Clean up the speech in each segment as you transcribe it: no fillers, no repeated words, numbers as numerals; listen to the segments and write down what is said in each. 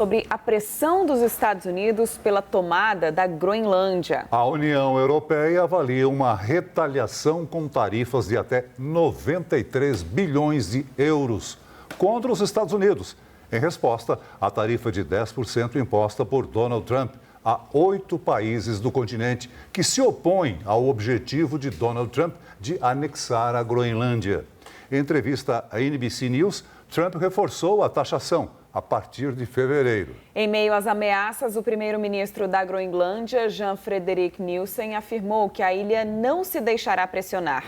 Sobre a pressão dos Estados Unidos pela tomada da Groenlândia. A União Europeia avalia uma retaliação com tarifas de até 93 bilhões de euros contra os Estados Unidos, em resposta à tarifa de 10% imposta por Donald Trump a 8 países do continente que se opõem ao objetivo de Donald Trump de anexar a Groenlândia. Em entrevista à NBC News, Trump reforçou a taxação a partir de fevereiro. Em meio às ameaças, o primeiro-ministro da Groenlândia, Jan-Frederik Nielsen, afirmou que a ilha não se deixará pressionar.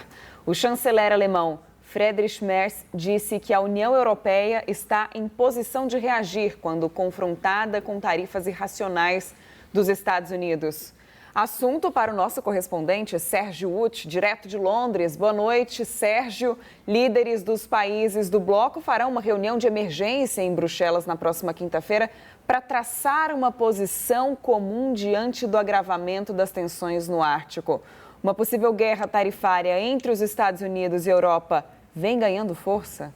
O chanceler alemão Friedrich Merz disse que a União Europeia está em posição de reagir quando confrontada com tarifas irracionais dos Estados Unidos. Assunto para o nosso correspondente Sérgio Uth, direto de Londres. Boa noite, Sérgio. Líderes dos países do bloco farão uma reunião de emergência em Bruxelas na próxima quinta-feira para traçar uma posição comum diante do agravamento das tensões no Ártico. Uma possível guerra tarifária entre os Estados Unidos e a Europa vem ganhando força?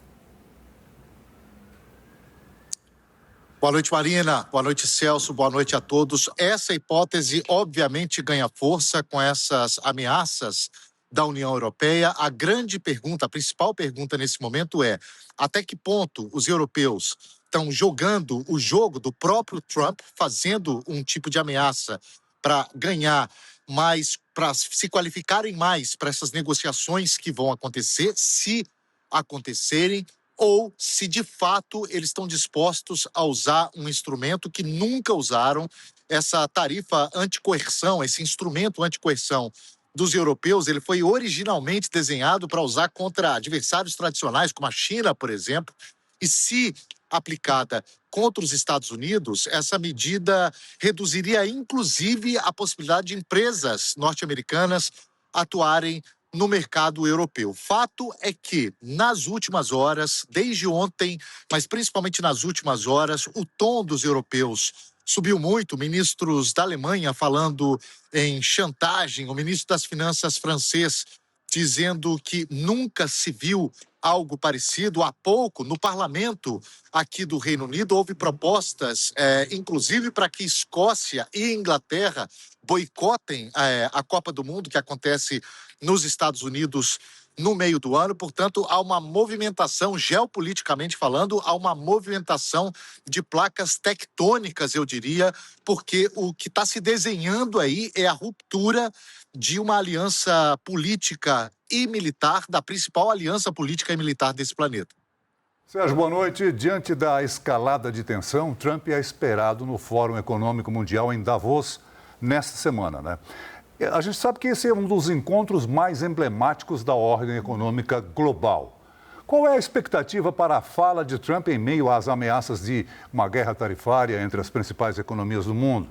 Boa noite, Marina. Boa noite, Celso. Boa noite a todos. Essa hipótese, obviamente, ganha força com essas ameaças da União Europeia. A grande pergunta, a principal pergunta nesse momento é: até que ponto os europeus estão jogando o jogo do próprio Trump, fazendo um tipo de ameaça para ganhar mais, para se qualificarem mais para essas negociações que vão acontecer, se acontecerem, ou se de fato eles estão dispostos a usar um instrumento que nunca usaram, essa tarifa anticoerção, esse instrumento anticoerção dos europeus. Ele foi originalmente desenhado para usar contra adversários tradicionais, como a China, por exemplo, e se aplicada contra os Estados Unidos, essa medida reduziria inclusive a possibilidade de empresas norte-americanas atuarem no mercado europeu. Fato é que, nas últimas horas, desde ontem, mas principalmente nas últimas horas, o tom dos europeus subiu muito. Ministros da Alemanha falando em chantagem, o ministro das Finanças francês dizendo que nunca se viu algo parecido. Há pouco, no parlamento aqui do Reino Unido, houve propostas, inclusive para que Escócia e Inglaterra boicotem a Copa do Mundo, que acontece nos Estados Unidos no meio do ano. Portanto, há uma movimentação, geopoliticamente falando, há uma movimentação de placas tectônicas, eu diria, porque o que está se desenhando aí é a ruptura de uma aliança política e militar, da principal aliança política e militar desse planeta. Sérgio, boa noite. Diante da escalada de tensão, Trump é esperado no Fórum Econômico Mundial em Davos nesta semana, né? A gente sabe que esse é um dos encontros mais emblemáticos da ordem econômica global. Qual é a expectativa para a fala de Trump em meio às ameaças de uma guerra tarifária entre as principais economias do mundo?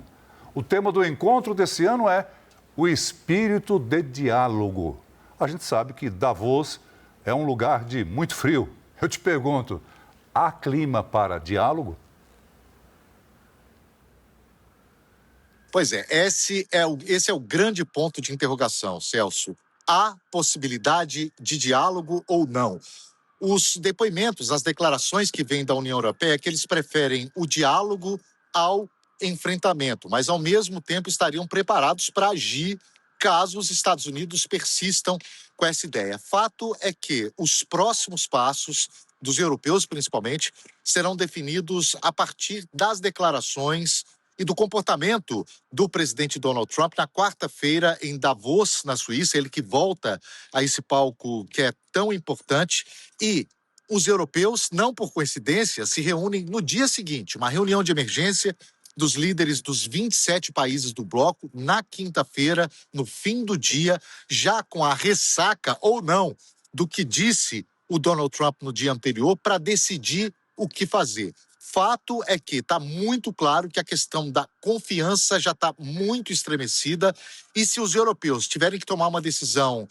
O tema do encontro desse ano é o espírito de diálogo. A gente sabe que Davos é um lugar de muito frio. Eu te pergunto, há clima para diálogo? Pois é, esse é o grande ponto de interrogação, Celso. Há possibilidade de diálogo ou não? Os depoimentos, as declarações que vêm da União Europeia é que eles preferem o diálogo ao enfrentamento, mas ao mesmo tempo estariam preparados para agir caso os Estados Unidos persistam com essa ideia. Fato é que os próximos passos dos europeus, principalmente, serão definidos a partir das declarações e do comportamento do presidente Donald Trump na quarta-feira em Davos, na Suíça, ele que volta a esse palco que é tão importante. E os europeus, não por coincidência, se reúnem no dia seguinte, uma reunião de emergência dos líderes dos 27 países do bloco, na quinta-feira, no fim do dia, já com a ressaca ou não do que disse o Donald Trump no dia anterior, para decidir o que fazer. Fato é que está muito claro que a questão da confiança já está muito estremecida, e se os europeus tiverem que tomar uma decisão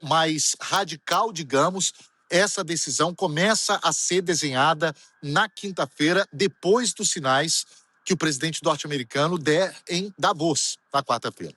mais radical, digamos, essa decisão começa a ser desenhada na quinta-feira, depois dos sinais que o presidente norte-americano der em Davos, na quarta-feira.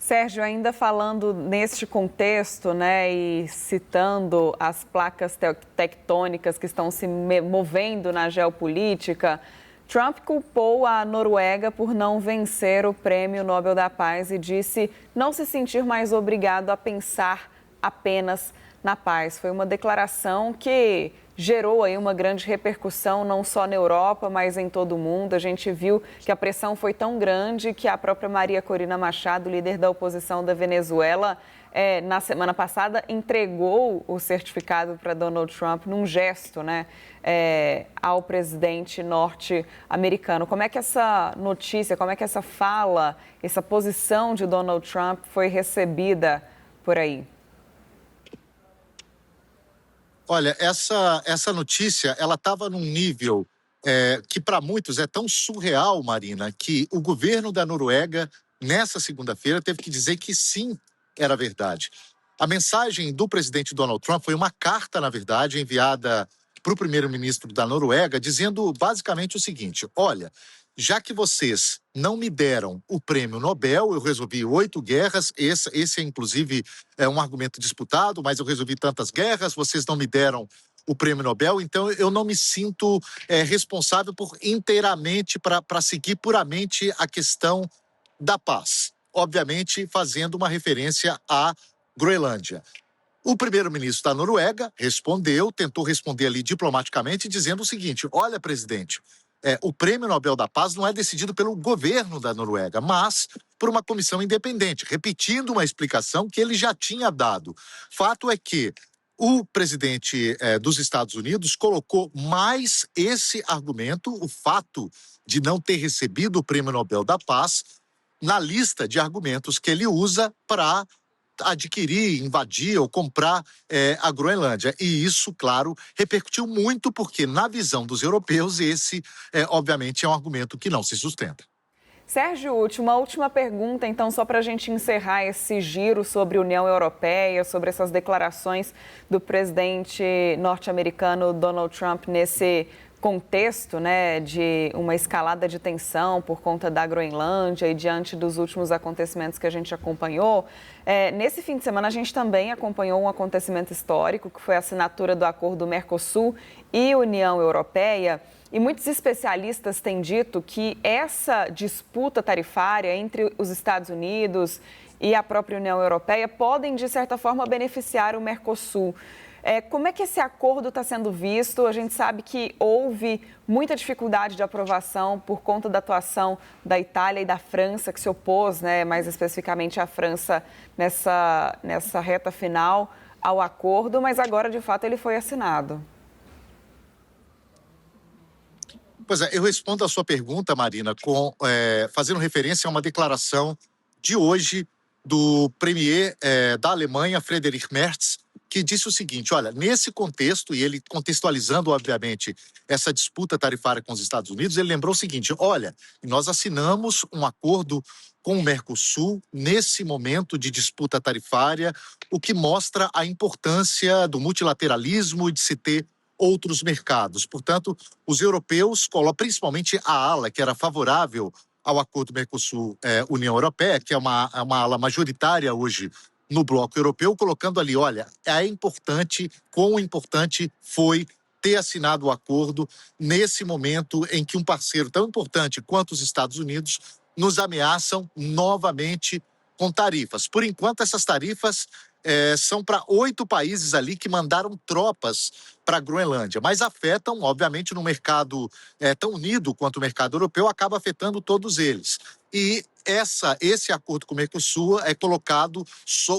Sérgio, ainda falando neste contexto, né, e citando as placas tectônicas que estão se movendo na geopolítica, Trump culpou a Noruega por não vencer o Prêmio Nobel da Paz e disse não se sentir mais obrigado a pensar apenas na paz. Foi uma declaração que gerou aí uma grande repercussão, não só na Europa, mas em todo o mundo. A gente viu que a pressão foi tão grande que a própria Maria Corina Machado, líder da oposição da Venezuela, na semana passada, entregou o certificado para Donald Trump num gesto, ao presidente norte-americano. Como é que essa notícia, como é que essa fala, essa posição de Donald Trump foi recebida por aí? Olha, essa notícia, ela estava num nível que para muitos é tão surreal, Marina, que o governo da Noruega, nessa segunda-feira, teve que dizer que sim, era verdade. A mensagem do presidente Donald Trump foi uma carta, na verdade, enviada para o primeiro-ministro da Noruega, dizendo basicamente o seguinte: olha, já que vocês não me deram o prêmio Nobel, eu resolvi 8 guerras, esse inclusive é um argumento disputado, mas eu resolvi tantas guerras, vocês não me deram o prêmio Nobel, então eu não me sinto responsável por inteiramente, para seguir puramente a questão da paz. Obviamente, fazendo uma referência à Groenlândia. O primeiro-ministro da Noruega respondeu, tentou responder ali diplomaticamente, dizendo o seguinte: olha, presidente, o Prêmio Nobel da Paz não é decidido pelo governo da Noruega, mas por uma comissão independente, repetindo uma explicação que ele já tinha dado. Fato é que o presidente dos Estados Unidos colocou mais esse argumento, o fato de não ter recebido o Prêmio Nobel da Paz, na lista de argumentos que ele usa para adquirir, invadir ou comprar a Groenlândia. E isso, claro, repercutiu muito porque, na visão dos europeus, esse, obviamente, é um argumento que não se sustenta. Sérgio, uma última pergunta, então, só para a gente encerrar esse giro sobre a União Europeia, sobre essas declarações do presidente norte-americano Donald Trump nesse contexto, de uma escalada de tensão por conta da Groenlândia e diante dos últimos acontecimentos que a gente acompanhou. Nesse fim de semana, a gente também acompanhou um acontecimento histórico, que foi a assinatura do acordo Mercosul e União Europeia. E muitos especialistas têm dito que essa disputa tarifária entre os Estados Unidos e a própria União Europeia podem, de certa forma, beneficiar o Mercosul. Como é que esse acordo está sendo visto? A gente sabe que houve muita dificuldade de aprovação por conta da atuação da Itália e da França, que se opôs, mais especificamente a França, nessa reta final ao acordo, mas agora, de fato, ele foi assinado. Pois é, eu respondo a sua pergunta, Marina, fazendo referência a uma declaração de hoje do premier da Alemanha, Friedrich Merz, que disse o seguinte: olha, nesse contexto, e ele contextualizando, obviamente, essa disputa tarifária com os Estados Unidos, ele lembrou o seguinte: olha, nós assinamos um acordo com o Mercosul nesse momento de disputa tarifária, o que mostra a importância do multilateralismo e de se ter outros mercados. Portanto, os europeus, principalmente a ala que era favorável ao acordo Mercosul-União Europeia, que é uma ala majoritária hoje no bloco europeu, colocando ali, olha, quão importante foi ter assinado o acordo nesse momento em que um parceiro tão importante quanto os Estados Unidos nos ameaçam novamente com tarifas. Por enquanto, essas tarifas são para 8 países ali que mandaram tropas para a Groenlândia, mas afetam, obviamente, no mercado tão unido quanto o mercado europeu, acaba afetando todos eles. E esse acordo com o Mercosul é colocado,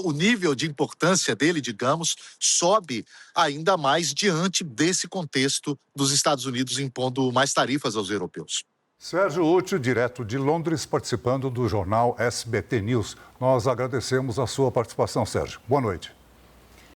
o nível de importância dele, digamos, sobe ainda mais diante desse contexto dos Estados Unidos impondo mais tarifas aos europeus. Sérgio Ucci, direto de Londres, participando do jornal SBT News. Nós agradecemos a sua participação, Sérgio. Boa noite.